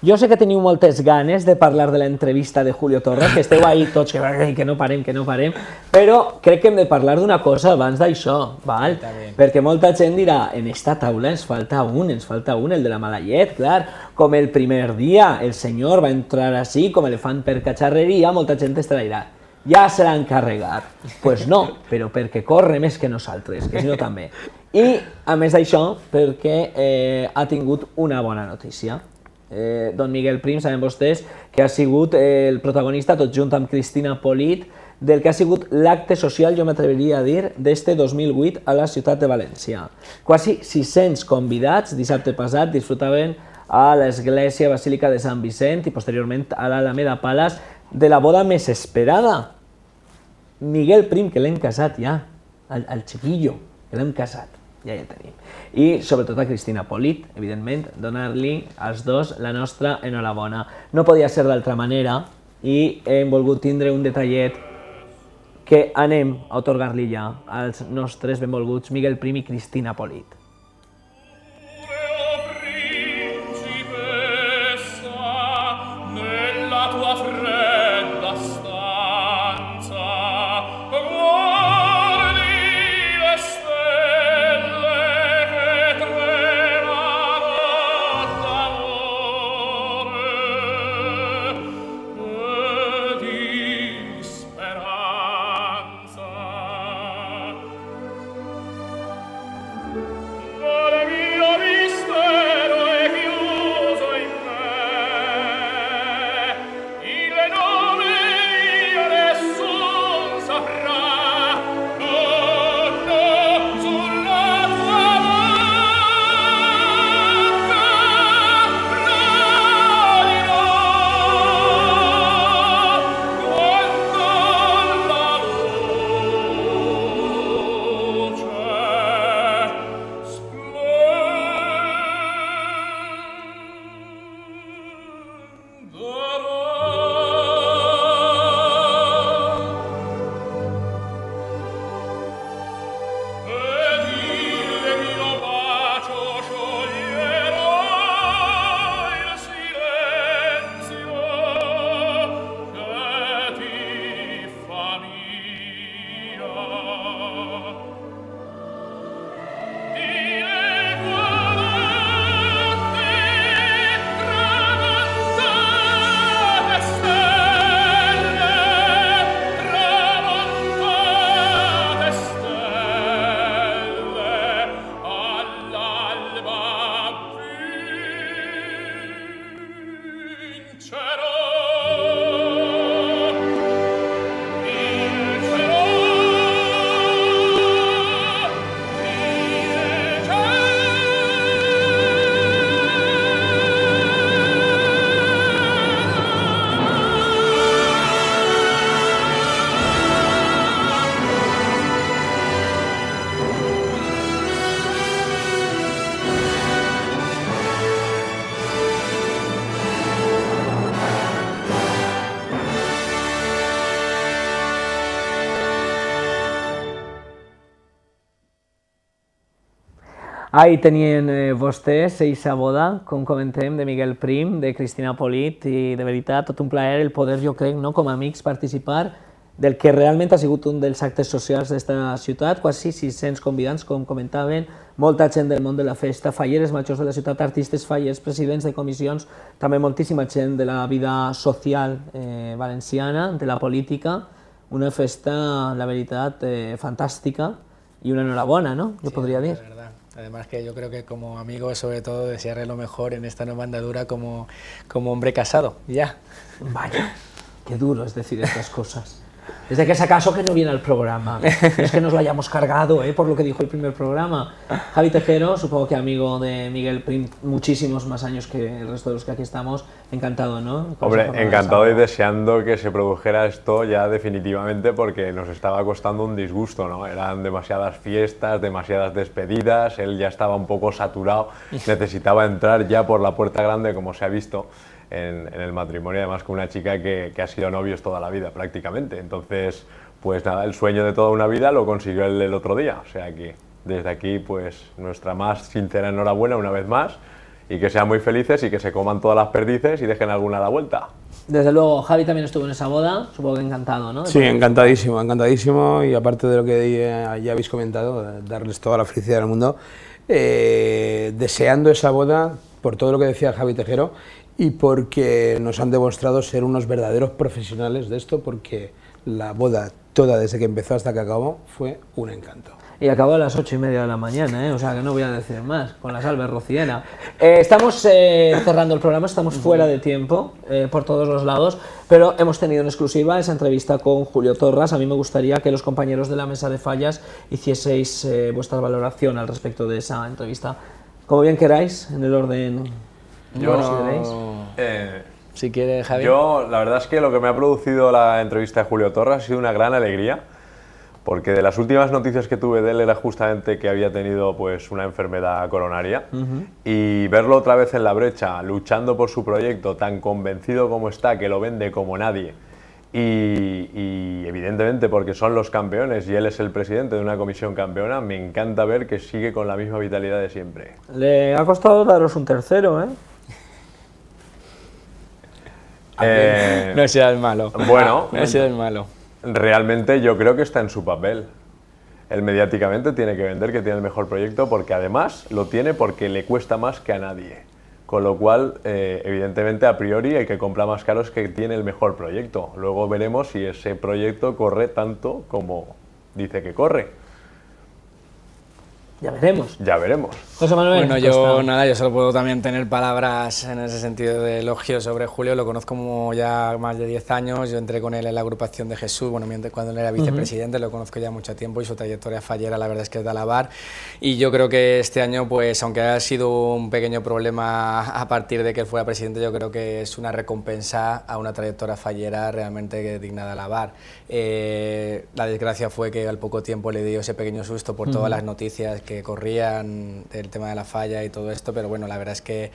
Jo sé que teniu moltes ganes de parlar de l'entrevista de Julio Torres, que esteu ahí tots, que no parem, però crec que hem de parlar d'una cosa abans d'això, val? Perquè molta gent dirà, en esta taula ens falta un, el de la mala llet, clar, com el primer dia el senyor va entrar així, com elefant per cacharreria, molta gent estarà dirà, ja se l'ha encarregat. Pues no, però perquè corre més que nosaltres, que si no també. I, a més d'això, perquè ha tingut una bona notícia. Don Miguel Prim, saben vostès que ha sigut el protagonista, tot junt amb Cristina Polit, del que ha sigut l'acte social, jo m'atreviria a dir, d'este 2008 a la ciutat de València. Quasi 600 convidats, dissabte passat, disfrutaven a l'església basílica de Sant Vicent i posteriorment a l'Alameda Palace de la boda més esperada. Miguel Prim, que l'hem casat ja, al chiquillo, que l'hem casat. Ja tenim. I sobretot a Cristina Polit, evidentment, donar-li als dos la nostra enhorabona. No podia ser d'altra manera i hem volgut tindre un detallet que anem a atorgar-li ja als nostres benvolguts Miguel Prim i Cristina Polit. Ahí tenien vostès eixa boda, com comentem, de Miguel Prim, de Cristina Polit, i de veritat tot un plaer el poder, jo crec, com a amics, participar del que realment ha sigut un dels actes socials d'esta ciutat, quasi 600 convidats, com comentaven, molta gent del món de la festa, falleres majors de la ciutat, artistes, fallers, presidents de comissions, també moltíssima gent de la vida social valenciana, de la política, una festa, la veritat, fantàstica y una enhorabona, ¿no? Yo podría decir. De verdad. Además que yo creo que como amigo, sobre todo, desearle lo mejor en esta nueva andadura como hombre casado, ya. Vaya, qué duro es decir estas cosas. Desde que es acaso que no viene al programa. No es que nos lo hayamos cargado, por lo que dijo el primer programa. Javi Tejero, supongo que amigo de Miguel Prim, muchísimos más años que el resto de los que aquí estamos. Encantado, ¿no? Hombre, encantado y deseando que se produjera esto ya definitivamente, porque nos estaba costando un disgusto, ¿no? Eran demasiadas fiestas, demasiadas despedidas, él ya estaba un poco saturado, necesitaba entrar ya por la puerta grande, como se ha visto en el matrimonio, además con una chica que ha sido novios toda la vida prácticamente. Entonces, pues nada, el sueño de toda una vida lo consiguió él el otro día. O sea que desde aquí, pues nuestra más sincera enhorabuena una vez más, y que sean muy felices y que se coman todas las perdices y dejen alguna a la vuelta. Desde luego, Javi también estuvo en esa boda, supongo que encantado, ¿no? Sí, encantadísimo, encantadísimo, y aparte de lo que ya habéis comentado, darles toda la felicidad del mundo, deseando esa boda por todo lo que decía Javi Tejero y porque nos han demostrado ser unos verdaderos profesionales de esto, porque la boda toda desde que empezó hasta que acabó fue un encanto. Y acabó a las 8:30 de la mañana, o sea que no voy a decir más, con la salve rociera. Estamos cerrando el programa, estamos fuera de tiempo por todos los lados, pero hemos tenido en exclusiva esa entrevista con Julio Torras. A mí me gustaría que los compañeros de la mesa de fallas hicieseis vuestra valoración al respecto de esa entrevista. Como bien queráis, en el orden que consideréis. Si quiere, Javi. Yo, la verdad es que lo que me ha producido la entrevista de Julio Torras ha sido una gran alegría, porque de las últimas noticias que tuve de él era justamente que había tenido pues una enfermedad coronaria, y verlo otra vez en la brecha, luchando por su proyecto, tan convencido como está, que lo vende como nadie, y evidentemente porque son los campeones y él es el presidente de una comisión campeona, me encanta ver que sigue con la misma vitalidad de siempre. Le ha costado daros un tercero, ¿eh? No sea el malo. Bueno, no sea el malo. Realmente yo creo que está en su papel. Él mediáticamente tiene que vender que tiene el mejor proyecto, porque además lo tiene porque le cuesta más que a nadie. Con lo cual, evidentemente, a priori hay que comprar más caro, es que tiene el mejor proyecto. Luego veremos si ese proyecto corre tanto como dice que corre. Ya veremos. Ya veremos. José Manuel. Bueno, yo solo puedo también tener palabras en ese sentido de elogio sobre Julio. Lo conozco como ya más de 10 años. Yo entré con él en la agrupación de Jesús, bueno, cuando él era vicepresidente, lo conozco ya mucho tiempo, y su trayectoria fallera la verdad es que es de alabar. Y yo creo que este año, pues aunque haya sido un pequeño problema a partir de que él fuera presidente, yo creo que es una recompensa a una trayectoria fallera realmente digna de alabar. La desgracia fue que al poco tiempo le dio ese pequeño susto por todas las noticias que corrían del tema de la falla y todo esto, pero bueno, la verdad es que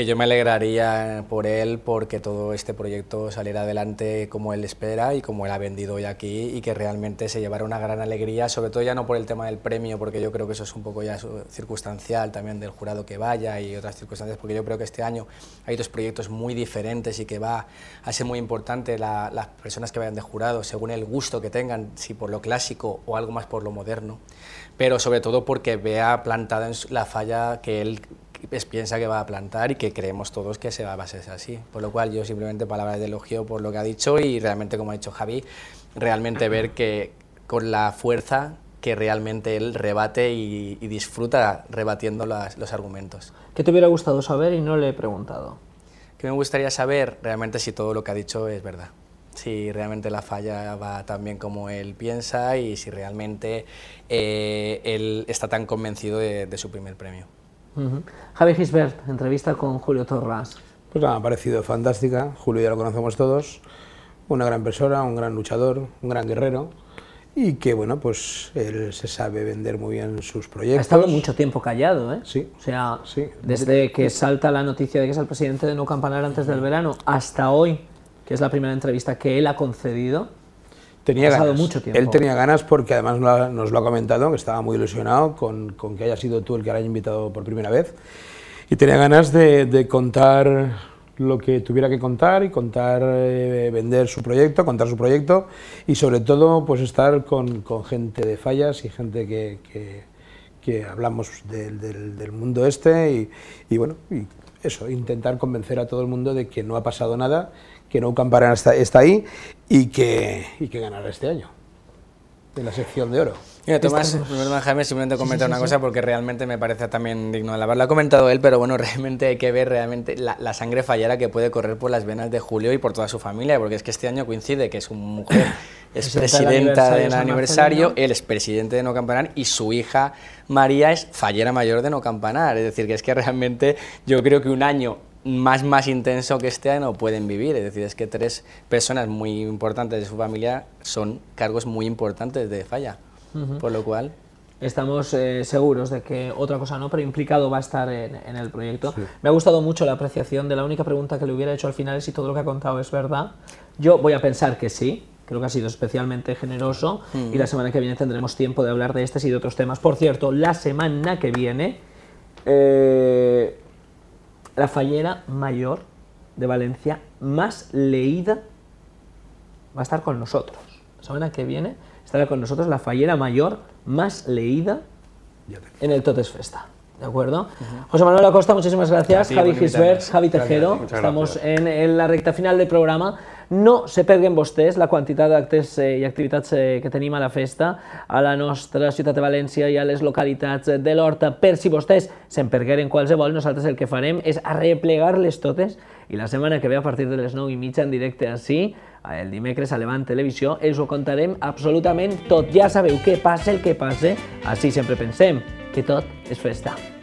yo me alegraría por él, porque todo este proyecto saliera adelante como él espera y como él ha vendido hoy aquí, y que realmente se llevara una gran alegría, sobre todo ya no por el tema del premio, porque yo creo que eso es un poco ya circunstancial también del jurado que vaya y otras circunstancias, porque yo creo que este año hay dos proyectos muy diferentes y que va a ser muy importante las personas que vayan de jurado, según el gusto que tengan, si por lo clásico o algo más por lo moderno, pero sobre todo porque vea plantada en la falla que él piensa que va a plantar y que creemos todos que se va a ser así. Por lo cual yo simplemente palabras de elogio por lo que ha dicho, y realmente, como ha dicho Javi, realmente ver que con la fuerza que realmente él rebate y disfruta rebatiendo los argumentos. ¿Qué te hubiera gustado saber y no le he preguntado? Que me gustaría saber realmente si todo lo que ha dicho es verdad. Si realmente la falla va tan bien como él piensa, y si realmente él está tan convencido de su primer premio. Javi Gisbert, entrevista con Julio Torras. Pues me ha parecido fantástica. Julio ya lo conocemos todos, una gran persona, un gran luchador, un gran guerrero, y que bueno, pues él se sabe vender muy bien sus proyectos. Ha estado mucho tiempo callado, ¿eh? Sí. O sea, sí. Desde que salta la noticia de que es el presidente de No Campanar antes del verano hasta hoy, que es la primera entrevista que él ha concedido, tenía ganas. Mucho tiempo. Él tenía ganas, porque además nos lo ha comentado, que estaba muy ilusionado con que haya sido tú el que le haya invitado por primera vez, y tenía ganas de contar lo que tuviera que contar, y vender su proyecto, contar su proyecto, y sobre todo pues estar con gente de fallas y gente que hablamos del mundo este, y bueno, y eso, intentar convencer a todo el mundo de que no ha pasado nada, que No Campanar está ahí, y que ganará este año en la sección de oro. Mira, Tomás, Jaime, simplemente comentar una cosa, porque realmente me parece también digno de alabar. Lo ha comentado él, pero bueno, realmente hay que ver realmente la sangre fallera que puede correr por las venas de Julio y por toda su familia, porque es que este año coincide que su mujer es presidenta del aniversario, él es presidente de No Campanar, y su hija María es fallera mayor de No Campanar. Es decir, que es que realmente yo creo que un año más intenso que este año pueden vivir. Es decir, es que tres personas muy importantes de su familia son cargos muy importantes de falla. Por lo cual estamos seguros de que otra cosa no, pero implicado va a estar en el proyecto. Sí. Me ha gustado mucho la apreciación de la única pregunta que le hubiera hecho al final es si todo lo que ha contado es verdad. Yo voy a pensar que sí, creo que ha sido especialmente generoso, y la semana que viene tendremos tiempo de hablar de estos y de otros temas. Por cierto, la semana que viene la fallera mayor de Valencia más leída va a estar con nosotros. La semana que viene estará con nosotros la fallera mayor más leída en el Totes Festa. ¿De acuerdo? José Manuel Acosta, muchísimas gracias. Javi Gisbert, Javi Tejero. Estamos en la recta final del programa. No se perden vostès la quantitat d'actes i activitats que tenim a la festa a la nostra ciutat de València i a les localitats de l'Horta. Per si vostès se'n pergueren qualsevol, nosaltres el que farem és arreplegar-les totes i la setmana que ve, a partir de les 9:30 en directe ací, el dimecres a Levant Televisió, us ho contarem absolutament tot. Ja sabeu què passa el que passe, així sempre pensem que tot és festa.